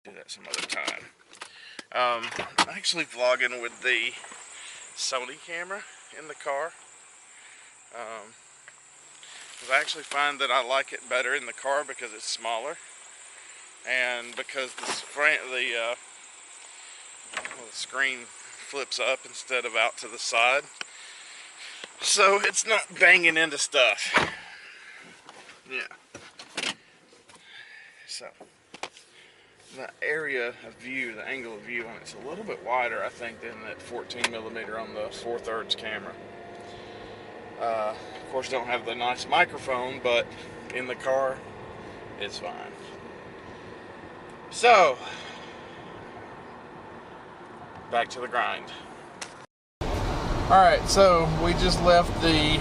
Do that some other time. I'm actually vlogging with the Sony camera in the car. I actually find that I like it better in the car because it's smaller, and because the screen flips up instead of out to the side, so it's not banging into stuff. Yeah. So the area of view, the angle of view on it's a little bit wider, I think, than that 14mm on the 4/3 camera. Of course, don't have the nice microphone, but in the car, it's fine. So, back to the grind. Alright, so we just left the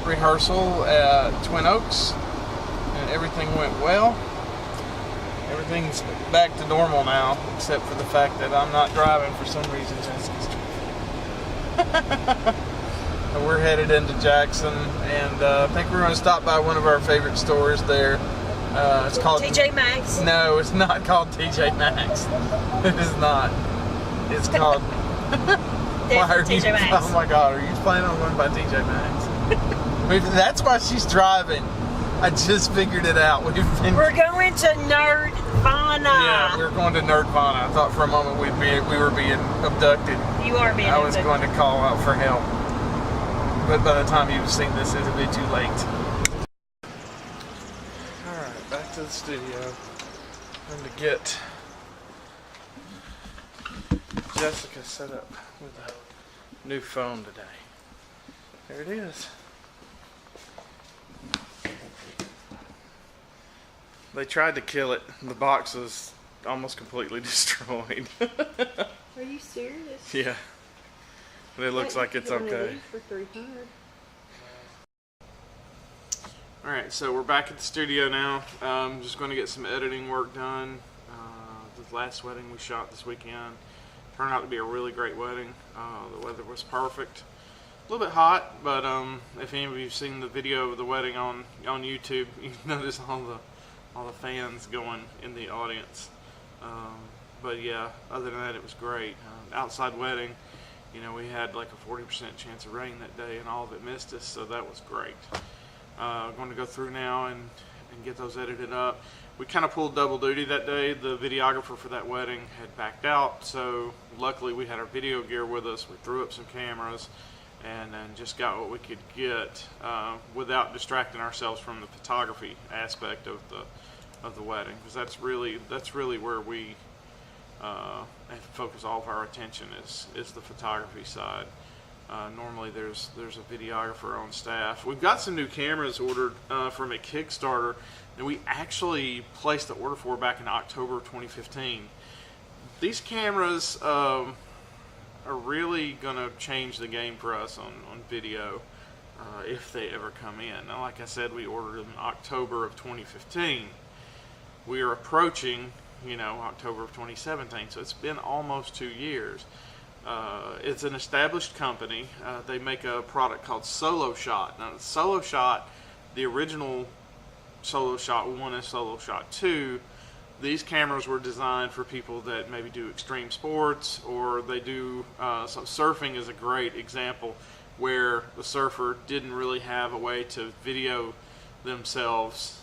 rehearsal at Twin Oaks, and everything went well. Everything's back to normal now, except for the fact that I'm not driving for some reason. We're headed into Jackson, and I think we're going to stop by one of our favorite stores there. It's called TJ Maxx. No, it's not called TJ Maxx. It is not. It's called. Why are you? Oh my God! Are you planning on going by TJ Maxx? That's why she's driving. I just figured it out. We're going to Nerdvana. Yeah, we're going to Nerdvana. I thought for a moment we were being abducted. You are being abducted. I was going to call out for help. But by the time you've seen this, it'll be too late. Alright, back to the studio. I'm going to get Jessica set up with a new phone today. There it is. They tried to kill it. The box was almost completely destroyed. Are you serious? Yeah. But it looks like it's okay. For $300. Alright, so we're back at the studio now. I'm just going to get some editing work done. The last wedding we shot this weekend turned out to be a really great wedding. The weather was perfect. A little bit hot, but if any of you have seen the video of the wedding on YouTube, you notice all the fans going in the audience. But yeah, other than that, it was great. Outside wedding, you know, we had like a 40% chance of rain that day, and all of it missed us, so that was great. I'm going to go through now and get those edited up. We kind of pulled double duty that day. The videographer for that wedding had backed out, so luckily we had our video gear with us. We threw up some cameras and just got what we could get without distracting ourselves from the photography aspect of the wedding, because that's really where we focus all of our attention is the photography side. Normally there's a videographer on staff. We've got some new cameras ordered from a Kickstarter that we actually placed the order for back in October of 2015. These cameras are really going to change the game for us on video if they ever come in. Now, like I said, we ordered them in October of 2015. We are approaching, you know, October of 2017, so it's been almost 2 years. It's an established company. They make a product called Solo Shot. Now, the Solo Shot, the original Solo Shot 1 and Solo Shot 2, these cameras were designed for people that maybe do extreme sports, or they do some surfing is a great example, where the surfer didn't really have a way to video themselves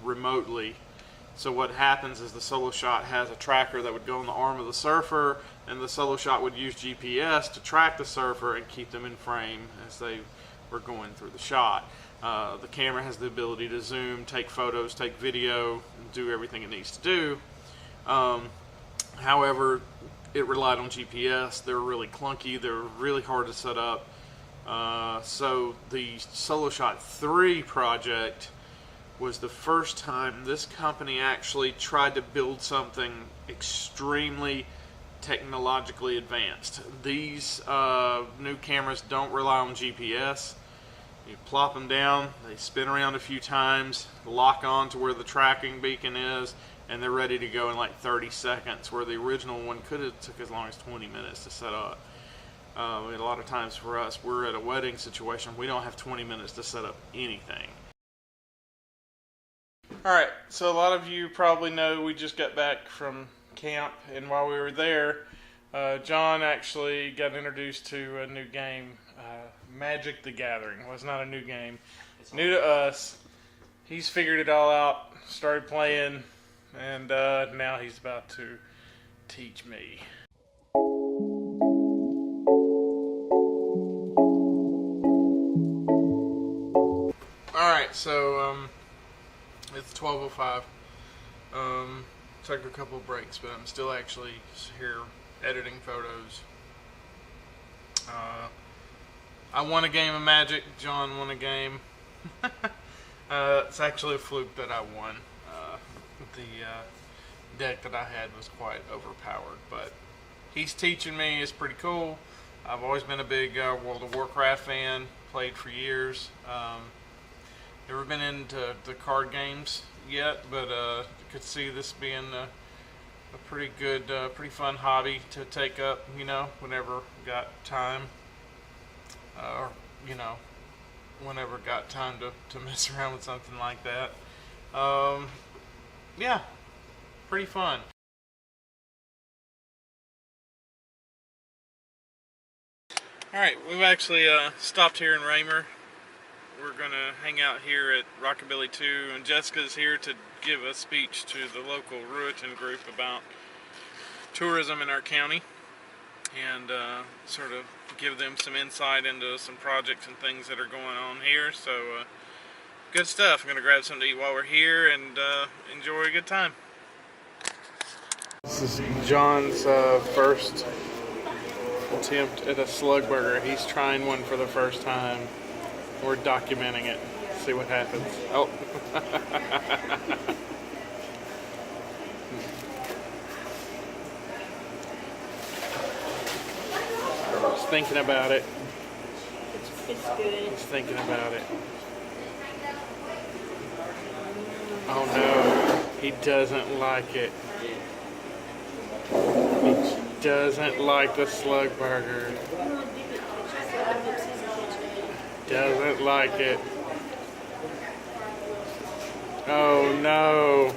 remotely. So what happens is the Solo Shot has a tracker that would go on the arm of the surfer, and the Solo Shot would use GPS to track the surfer and keep them in frame as they were going through the shot. The camera has the ability to zoom, take photos, take video, and do everything it needs to do. However, it relied on GPS. They're really clunky. They're really hard to set up. So the Solo Shot 3 project was the first time this company actually tried to build something extremely technologically advanced. These new cameras don't rely on GPS. You plop them down, they spin around a few times, lock on to where the tracking beacon is, and they're ready to go in like 30 seconds, where the original one could have took as long as 20 minutes to set up. A lot of times for us, we're at a wedding situation, we don't have 20 minutes to set up anything. Alright, so a lot of you probably know we just got back from camp, and while we were there, John actually got introduced to a new game, Magic the Gathering. Well, it's not a new game. It's new to us. He's figured it all out, started playing, and now he's about to teach me. Alright, so it's 12:05. Took a couple breaks, but I'm still actually here editing photos. I won a game of Magic. John won a game. It's actually a fluke that I won. The deck that I had was quite overpowered, but he's teaching me. It's pretty cool. I've always been a big World of Warcraft fan. Played for years. Never been into the card games yet, but could see this being a pretty good, pretty fun hobby to take up, you know, whenever got time, or, you know, whenever got time to mess around with something like that. Yeah, pretty fun. Alright, we've actually stopped here in Raymer. We're going to hang out here at Rockabilly 2, and Jessica's here to give a speech to the local Ruetan group about tourism in our county, and sort of give them some insight into some projects and things that are going on here. So good stuff. I'm going to grab something to eat while we're here and enjoy a good time. This is John's first attempt at a Slug Burger. He's trying one for the first time. We're documenting it. See what happens. Oh. He's thinking about it. It's good. He's thinking about it. Oh no. He doesn't like it. He doesn't like the Slug Burger. Doesn't like it. Oh no.